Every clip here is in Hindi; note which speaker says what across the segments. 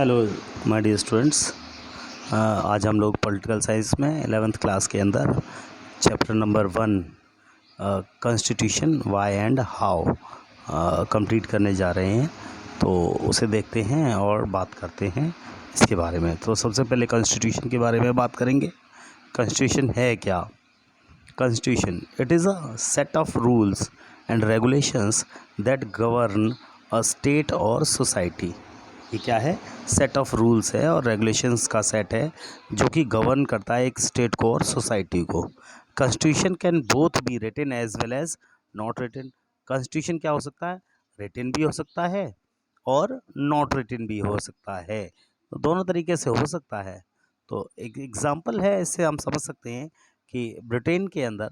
Speaker 1: Hello my dear students. आज हम लोग पॉलिटिकल साइंस में 11th क्लास के अंदर chapter number 1 constitution why and how complete करने जा रहे हैं। तो उसे देखते हैं और बात करते हैं इसके बारे में। तो सबसे पहले कॉन्स्टिट्यूशन के बारे में बात करेंगे। कॉन्स्टिट्यूशन है क्या? Constitution it is a set of rules and regulations that govern a state और सोसाइटी। ये क्या है? सेट ऑफ रूल्स है और रेगुलेशंस का सेट है जो कि गवर्न करता है एक स्टेट को और सोसाइटी को। Constitution can both be written as well as not written. Constitution क्या हो सकता है? रिटन भी हो सकता है और नॉट रिटन भी हो सकता है। तो दोनों तरीके से हो सकता है। तो एक एग्जांपल है, इससे हम समझ सकते हैं कि ब्रिटेन के अंदर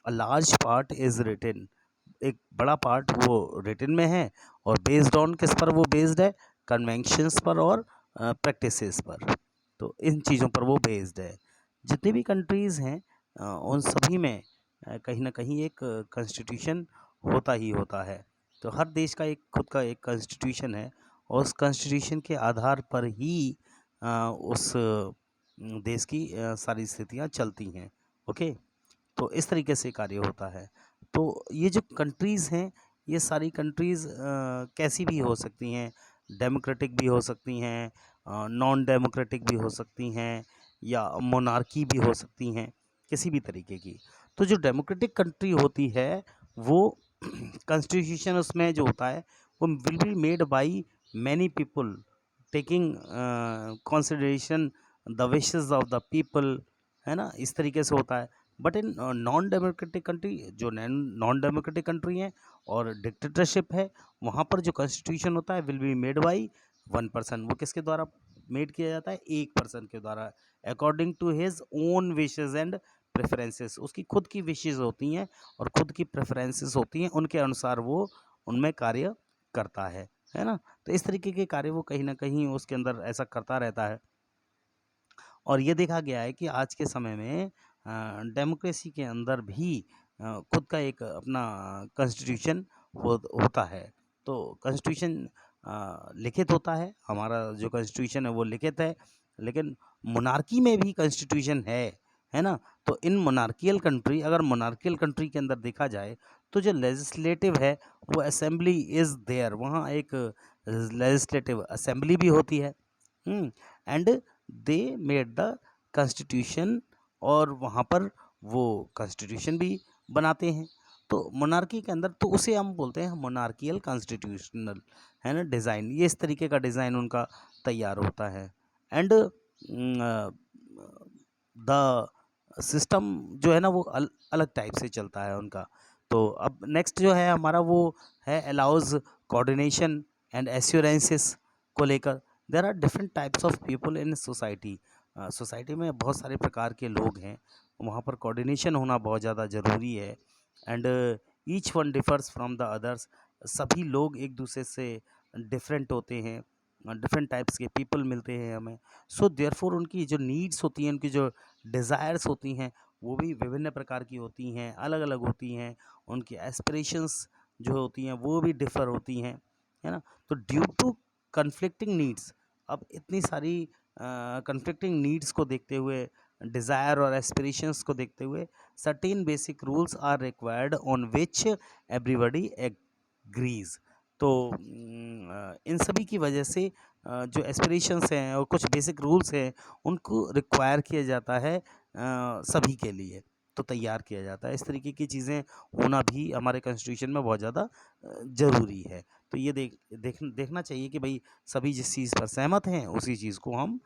Speaker 1: a large part is written, एक बड़ा पार्ट वो रिटन में है और बेस्ड ऑन किस पर वो बेस्ड है? कन्वेंशंस पर और प्रैक्टिसेस पर। तो इन चीज़ों पर वो बेस्ड है। जितनी भी कंट्रीज़ हैं उन सभी में कहीं ना कहीं एक कॉन्स्टिट्यूशन होता ही होता है। तो हर देश का एक खुद का एक कॉन्स्टिट्यूशन है और उस कॉन्स्टिट्यूशन के आधार पर ही उस देश की सारी स्थितियाँ चलती हैं। ओके, तो इस तरीके से कार्य होता है। तो ये जो कंट्रीज़ हैं, ये सारी कंट्रीज़ कैसी भी हो सकती हैं, डेमोक्रेटिक भी हो सकती हैं, नॉन डेमोक्रेटिक भी हो सकती हैं, या मोनार्की भी हो सकती हैं, किसी भी तरीके की। तो जो डेमोक्रेटिक कंट्री होती है वो कॉन्स्टिट्यूशन उसमें जो होता है वो will be made by many people taking consideration the wishes of the people, है ना? इस तरीके से होता है। But in non democratic country, जो नॉन डेमोक्रेटिक कंट्री हैं और डिक्टेटरशिप है, वहाँ पर जो कॉन्स्टिट्यूशन होता है will be made by one person. वो किसके द्वारा मेड किया जाता है? एक पर्सन के द्वारा, according to his own wishes and preferences. उसकी खुद की विशेज होती हैं और खुद की प्रेफरेंसेस होती हैं, उनके अनुसार वो उनमें कार्य करता है ना? तो इस तरीके के कार्य वो कहीं ना कहीं उसके अंदर ऐसा करता रहता है। और ये देखा गया है कि आज के समय में डेमोक्रेसी के अंदर भी खुद का एक अपना कॉन्स्टिट्यूशन होता है। तो कॉन्स्टिट्यूशन लिखित होता है, हमारा जो कॉन्स्टिट्यूशन है वो लिखित है, लेकिन मोनार्की में भी कॉन्स्टिट्यूशन है ना? तो इन मोनार्कियल कंट्री, अगर मोनार्कियल कंट्री के अंदर देखा जाए तो जो लेजिस्लेटिव है वो असेंबली इज़ देयर, वहाँ एक लेजिस्लेटिव असेंबली भी होती है। And they made the constitution, और वहाँ पर वो कॉन्स्टिट्यूशन भी बनाते हैं। तो मोनार्की के अंदर तो उसे हम बोलते हैं मोनार्कियल कॉन्स्टिट्यूशनल, है ना, डिज़ाइन। ये इस तरीके का डिज़ाइन उनका तैयार होता है। एंड द सिस्टम जो है ना वो अलग टाइप से चलता है उनका। तो अब नेक्स्ट जो है हमारा वो है अलाउज कोऑर्डिनेशन एंड एश्योरेंसेस को लेकर। There are different types of people in society. Society में बहुत सारे प्रकार के लोग हैं, वहाँ पर कोऑर्डिनेशन होना बहुत ज़्यादा ज़रूरी है। And each one differs from the others. सभी लोग एक दूसरे से डिफरेंट होते हैं, डिफरेंट टाइप्स के पीपल मिलते हैं हमें। सो देयरफॉर उनकी जो नीड्स होती हैं, उनकी जो डिज़ायर्स होती हैं, वो भी विभिन्न प्रकार की होती हैं, अलग अलग होती हैं। उनकी एस्पिरेशंस जो होती हैं वो भी डिफ़र होती हैं, है ना? तो ड्यू टू कन्फ्लिक्टिंग नीड्स, अब इतनी सारी कन्फ्लिक्टिंग नीड्स को देखते हुए, डिज़ायर और एस्पिरेशंस को देखते हुए, certain basic rules are required on which everybody agrees. तो इन सभी की वजह से जो एस्पिरेशंस हैं और कुछ बेसिक रूल्स हैं उनको रिक्वायर किया जाता है सभी के लिए, तो तैयार किया जाता है। इस तरीके की चीज़ें होना भी हमारे कॉन्स्टिट्यूशन में बहुत ज़्यादा ज़रूरी है। तो ये देखना चाहिए कि भाई सभी जिस चीज़ पर सहमत हैं उसी चीज़ को हम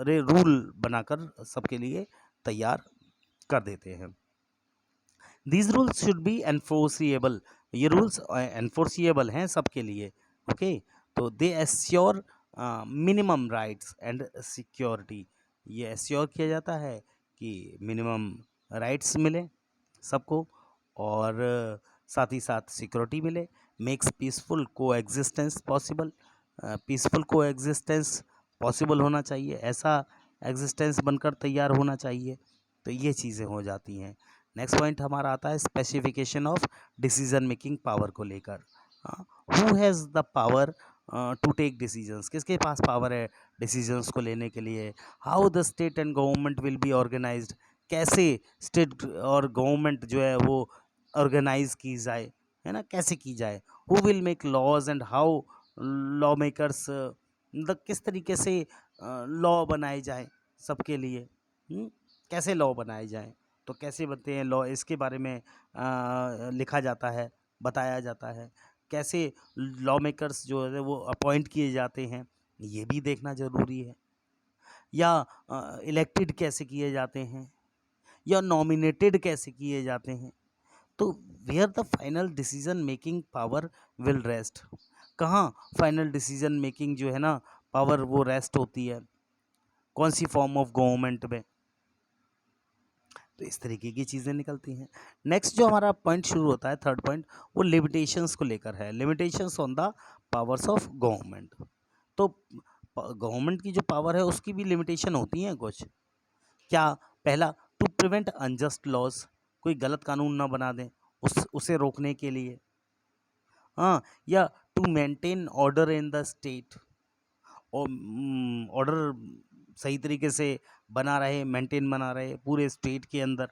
Speaker 1: रूल बनाकर सबके लिए तैयार कर देते हैं। These rules should be enforceable. ये रूल्स एनफोर्सिएबल हैं सबके लिए। ओके, तो they assure minimum rights and security. ये एश्योर किया जाता है कि मिनिमम राइट्स मिले सबको और साथ ही साथ सिक्योरिटी मिले। मेक्स पीसफुल को एग्जिस्टेंस पॉसिबल। पीसफुल को एग्जिस्टेंस पॉसिबल होना चाहिए, ऐसा एग्जिस्टेंस बनकर तैयार होना चाहिए। तो ये चीज़ें हो जाती हैं। नेक्स्ट पॉइंट हमारा आता है specification of decision making power को लेकर। Who has the power to take decisions, किसके पास पावर है डिसीजंस को लेने के लिए, how the state and government will be organized, कैसे स्टेट और गवर्नमेंट जो है वो ऑर्गेनाइज की जाए, है ना, कैसे की जाए, who will make laws and how law makers, मतलब किस तरीके से लॉ बनाए जाए सबके लिए, कैसे लॉ बनाए जाए, तो कैसे बनते हैं लॉ, इसके बारे में लिखा जाता है, बताया जाता है, कैसे लॉ मेकर्स जो है वो अपॉइंट किए जाते हैं, ये भी देखना ज़रूरी है, या इलेक्टेड कैसे किए जाते हैं, या नॉमिनेटेड कैसे किए जाते हैं, तो where the final decision making power will rest, कहाँ फाइनल डिसीजन मेकिंग जो है ना पावर वो रेस्ट होती है, कौन सी फॉर्म ऑफ गवर्नमेंट में, तो इस तरीके की चीज़ें निकलती हैं। नेक्स्ट जो हमारा पॉइंट शुरू होता है, थर्ड पॉइंट, वो लिमिटेशंस को लेकर है, limitations on the powers of government. तो गवर्नमेंट की जो पावर है उसकी भी लिमिटेशन होती हैं कुछ, क्या, पहला, टू प्रिवेंट अनजस्ट लॉज, कोई गलत कानून ना बना दें, उसे रोकने के लिए, हाँ, या to maintain order in the state, और ऑर्डर सही तरीके से बना रहे, मेंटेन बना रहे पूरे स्टेट के अंदर,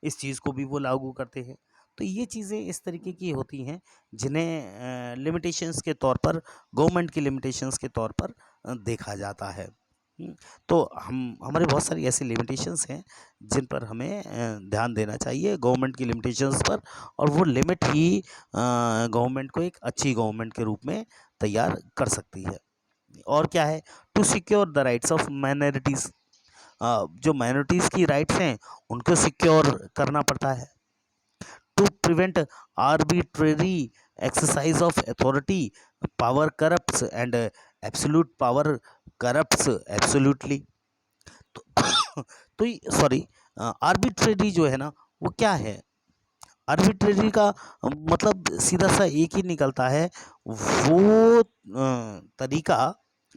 Speaker 1: इस चीज़ को भी वो लागू करते हैं। तो ये चीज़ें इस तरीके की होती हैं जिन्हें लिमिटेशंस के तौर पर, गवर्नमेंट की लिमिटेशंस के तौर पर देखा जाता है। तो हमारे बहुत सारी ऐसी लिमिटेशंस हैं जिन पर हमें ध्यान देना चाहिए, गवर्नमेंट की लिमिटेशंस पर, और वो लिमिट ही गवर्नमेंट को एक अच्छी गवर्नमेंट के रूप में तैयार कर सकती है। और क्या है, to secure the rights of minorities, जो माइनॉरिटीज़ की राइट्स हैं उनको सिक्योर करना पड़ता है, to prevent arbitrary exercise of authority, power corrupts and absolute power corrupts absolutely, तो तो सॉरी, आर्बिट्रेरी जो है ना वो क्या है, आर्बिट्रेरी का मतलब सीधा सा एक ही निकलता है, वो तरीका,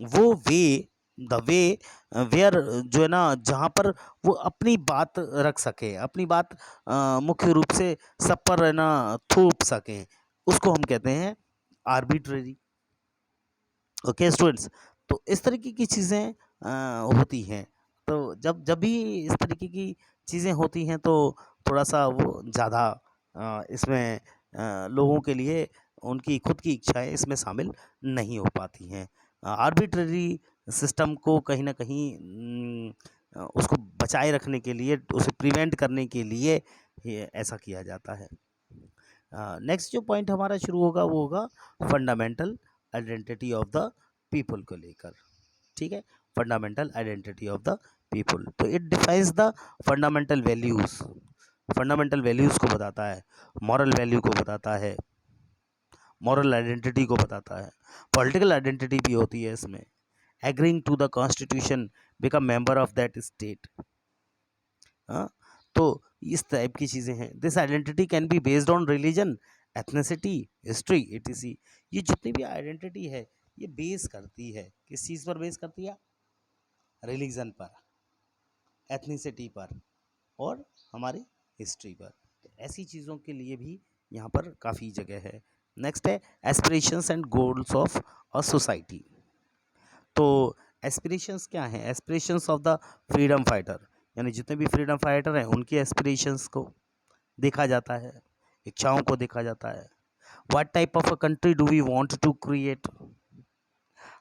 Speaker 1: वो वे, द वे वेयर जो है ना जहाँ पर वो अपनी बात रख सके, अपनी बात मुख्य रूप से सब पर है ना थोप सकें, उसको हम कहते हैं आर्बिट्रेरी। ओके स्टूडेंट्स, तो इस तरीके की चीज़ें होती हैं, तो जब जब भी इस तरीके की चीज़ें होती हैं तो थोड़ा सा वो ज़्यादा इसमें लोगों के लिए उनकी खुद की इच्छाएं इसमें शामिल नहीं हो पाती हैं। आर्बिट्ररी सिस्टम को कहीं ना कहीं उसको बचाए रखने के लिए, उसे प्रिवेंट करने के लिए ये ऐसा किया जाता है। नेक्स्ट जो पॉइंट हमारा शुरू होगा वो होगा fundamental identity of the people को लेकर, ठीक है, fundamental identity of the people, तो it defines the fundamental values, fundamental values को बताता है, मॉरल वैल्यू को बताता है, मॉरल आइडेंटिटी को बताता है, पॉलिटिकल आइडेंटिटी भी होती है इसमें, agreeing to the constitution, become member of that state, हाँ, तो इस टाइप की चीज़ें हैं। This identity can be based on religion, ethnicity, history, etc, ये जितनी भी आइडेंटिटी है ये बेस करती है, किस चीज़ पर बेस करती है, रिलीजन पर, एथनिसिटी पर, और हमारी हिस्ट्री पर, तो ऐसी चीज़ों के लिए भी यहाँ पर काफ़ी जगह है। नेक्स्ट है aspirations and goals of a society, तो एस्पिरेशंस क्या हैं, aspirations of the freedom fighter, यानी जितने भी फ्रीडम फाइटर हैं उनकी एस्पिरेशंस को देखा जाता है, इच्छाओं को देखा जाता है। What type of a country do we want to create,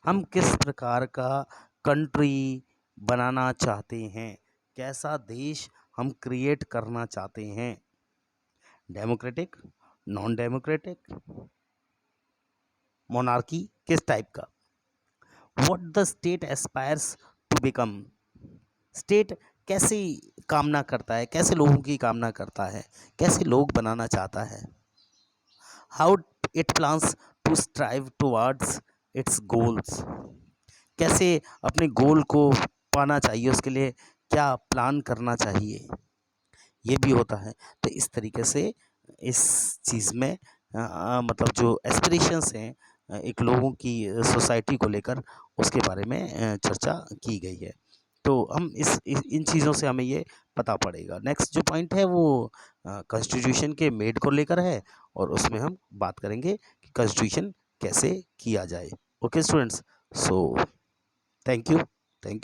Speaker 1: हम किस प्रकार का कंट्री बनाना चाहते हैं, कैसा देश हम क्रिएट करना चाहते हैं, डेमोक्रेटिक, नॉन डेमोक्रेटिक, मोनार्की, किस टाइप का, what the state aspires to become, state कैसी कामना करता है, कैसे लोगों की कामना करता है, कैसे लोग बनाना चाहता है, how it plans to strive towards its goals, कैसे अपने गोल को पाना चाहिए, उसके लिए क्या प्लान करना चाहिए, ये भी होता है। तो इस तरीके से इस चीज़ में मतलब जो एस्पिरेशंस हैं एक लोगों की सोसाइटी को लेकर, उसके बारे में चर्चा की गई है। तो हम इन चीज़ों से हमें ये पता पड़ेगा। नेक्स्ट जो पॉइंट है वो कॉन्स्टिट्यूशन के मेड को लेकर है, और उसमें हम बात करेंगे कि कॉन्स्टिट्यूशन कैसे किया जाए। Okay students, so thank you.